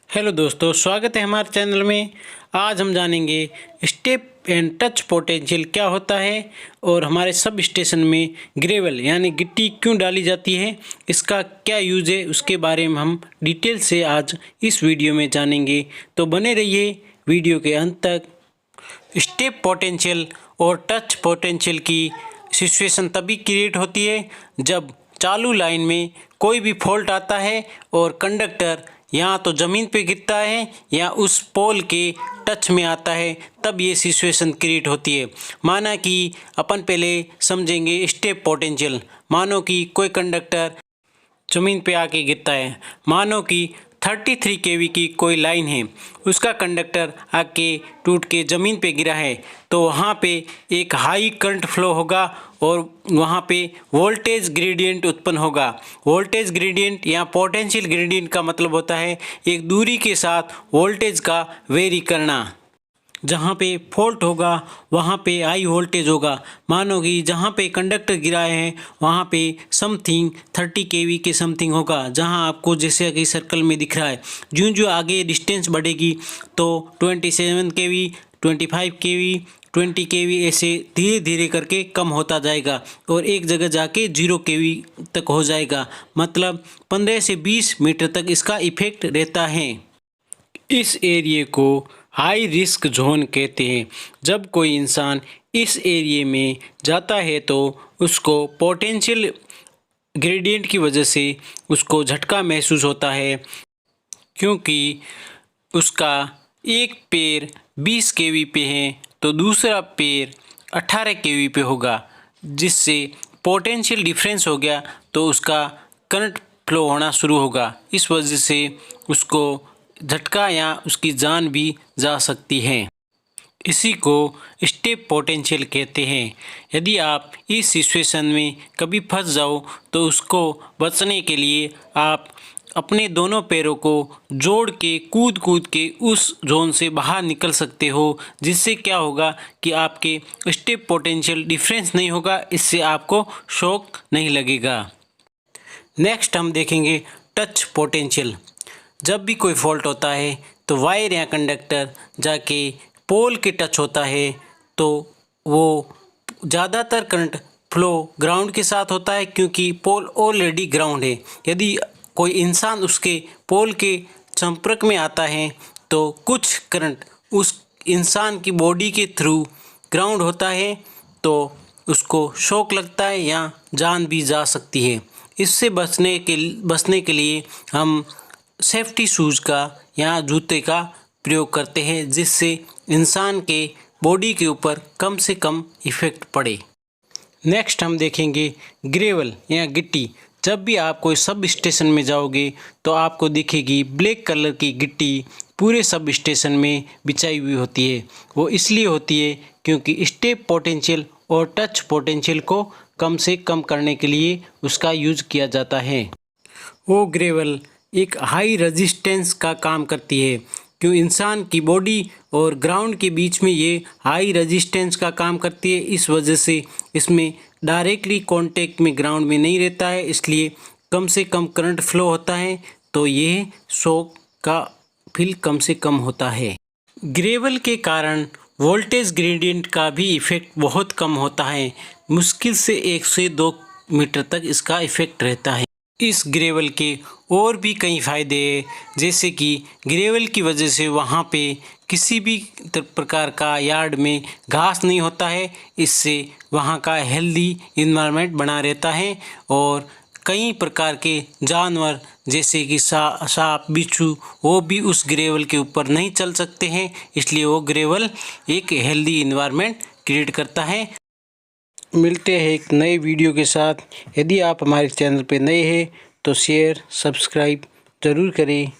Hello दोस्तों, स्वागत है हमारे चैनल में। आज हम जानेंगे स्टेप एंड टच पोटेंशियल क्या होता है और हमारे सब स्टेशन में ग्रेवल यानी गिट्टी क्यों डाली जाती है, इसका क्या यूज़ है, उसके बारे में हम डिटेल से आज इस वीडियो में जानेंगे। तो बने रहिए वीडियो के अंत तक। स्टेप पोटेंशियल और टच पोटेंशियल की सिचुएशन तभी क्रिएट होती है जब चालू लाइन में कोई भी फॉल्ट आता है और कंडक्टर या तो ज़मीन पे गिरता है या उस पोल के टच में आता है, तब ये सिचुएशन क्रिएट होती है। माना कि अपन पहले समझेंगे स्टेप पोटेंशियल। मानो कि कोई कंडक्टर ज़मीन पे आके गिरता है। मानो कि 33 केवी की कोई लाइन है, उसका कंडक्टर आके टूट के ज़मीन पे गिरा है, तो वहाँ पे एक हाई करंट फ्लो होगा और वहाँ पे वोल्टेज ग्रेडियंट उत्पन्न होगा। वोल्टेज ग्रेडियंट या पोटेंशियल ग्रेडियंट का मतलब होता है एक दूरी के साथ वोल्टेज का वेरी करना। जहाँ पे फॉल्ट होगा वहाँ पे हाई वोल्टेज होगा। मानो कि जहाँ पे कंडक्टर गिराए हैं वहाँ पे समथिंग 30 केवी के समथिंग होगा, जहाँ आपको जैसे कि सर्कल में दिख रहा है। जो आगे डिस्टेंस बढ़ेगी तो 27 केवी, 25 केवी, 20 केवी ऐसे धीरे धीरे करके कम होता जाएगा और एक जगह जाके 0 केवी तक हो जाएगा। मतलब 15 से 20 मीटर तक इसका इफेक्ट रहता है। इस एरिए को हाई रिस्क जोन कहते हैं। जब कोई इंसान इस एरिए में जाता है तो उसको पोटेंशियल ग्रेडियंट की वजह से उसको झटका महसूस होता है, क्योंकि उसका एक पैर 20 केवी पे है तो दूसरा पैर 18 केवी पे होगा, जिससे पोटेंशियल डिफरेंस हो गया तो उसका करंट फ्लो होना शुरू होगा। इस वजह से उसको झटका या उसकी जान भी जा सकती है। इसी को स्टेप पोटेंशियल कहते हैं। यदि आप इस सिचुएशन में कभी फंस जाओ तो उसको बचने के लिए आप अपने दोनों पैरों को जोड़ के कूद के उस जोन से बाहर निकल सकते हो, जिससे क्या होगा कि आपके स्टेप पोटेंशियल डिफरेंस नहीं होगा, इससे आपको शॉक नहीं लगेगा। नेक्स्ट हम देखेंगे टच पोटेंशियल। जब भी कोई फॉल्ट होता है तो वायर या कंडक्टर जाके पोल के टच होता है तो वो ज़्यादातर करंट फ्लो ग्राउंड के साथ होता है, क्योंकि पोल ऑलरेडी ग्राउंड है। यदि कोई इंसान उसके पोल के संपर्क में आता है तो कुछ करंट उस इंसान की बॉडी के थ्रू ग्राउंड होता है तो उसको शॉक लगता है या जान भी जा सकती है। इससे बचने के लिए हम सेफ्टी शूज़ का या जूते का प्रयोग करते हैं, जिससे इंसान के बॉडी के ऊपर कम से कम इफ़ेक्ट पड़े। नेक्स्ट हम देखेंगे ग्रेवल या गिट्टी। जब भी आप कोई सब स्टेशन में जाओगे तो आपको दिखेगी ब्लैक कलर की गिट्टी पूरे सब स्टेशन में बिछाई हुई होती है। वो इसलिए होती है क्योंकि स्टेप पोटेंशियल और टच पोटेंशियल को कम से कम करने के लिए उसका यूज़ किया जाता है। वो ग्रेवल एक हाई रेजिस्टेंस का काम करती है, क्यों इंसान की बॉडी और ग्राउंड के बीच में ये हाई रेजिस्टेंस का काम करती है। इस वजह से इसमें डायरेक्टली कांटेक्ट में ग्राउंड में नहीं रहता है, इसलिए कम से कम करंट फ्लो होता है, तो ये शॉक का फील कम से कम होता है। ग्रेवल के कारण वोल्टेज ग्रेडियंट का भी इफ़ेक्ट बहुत कम होता है। मुश्किल से 1 से 2 मीटर तक इसका इफ़ेक्ट रहता है। इस ग्रेवल के और भी कई फ़ायदे हैं, जैसे कि ग्रेवल की वजह से वहाँ पे किसी भी प्रकार का यार्ड में घास नहीं होता है। इससे वहाँ का हेल्दी इन्वायरमेंट बना रहता है और कई प्रकार के जानवर जैसे कि सांप, बिच्छू, वो भी उस ग्रेवल के ऊपर नहीं चल सकते हैं, इसलिए वो ग्रेवल एक हेल्दी इन्वायरमेंट क्रिएट करता है। मिलते हैं एक नए वीडियो के साथ। यदि आप हमारे चैनल पर नए हैं तो शेयर सब्सक्राइब ज़रूर करें।